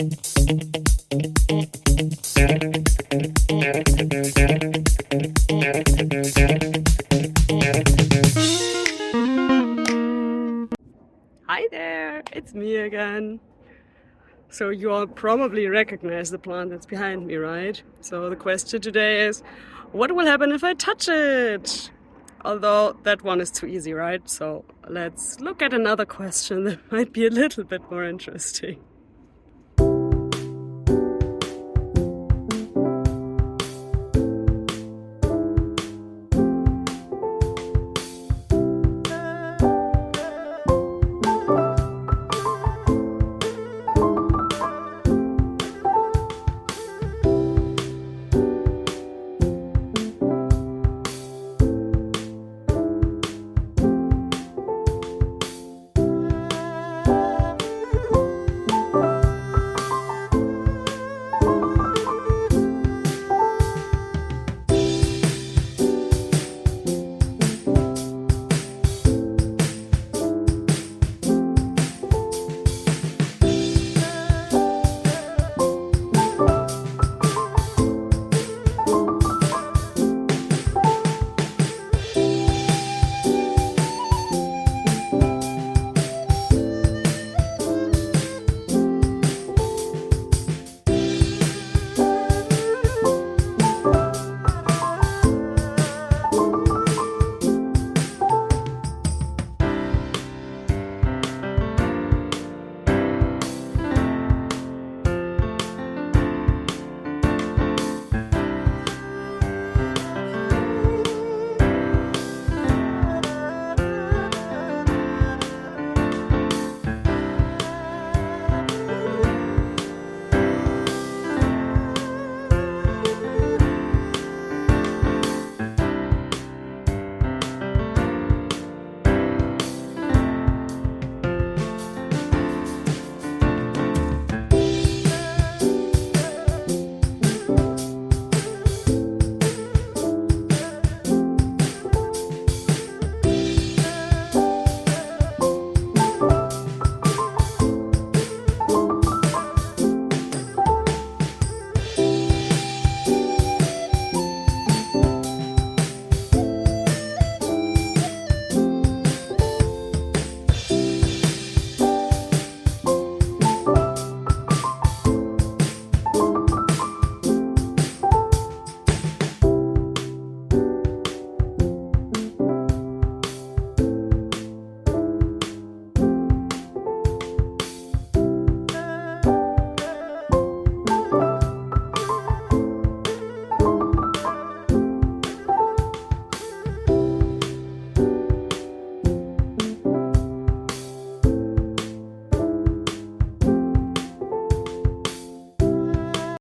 Hi there, it's me again. So you all probably recognize the plant that's behind me, right? So the question today is, what will happen if I touch it? Although that one is too easy, right? So let's look at another question that might be a little bit more interesting.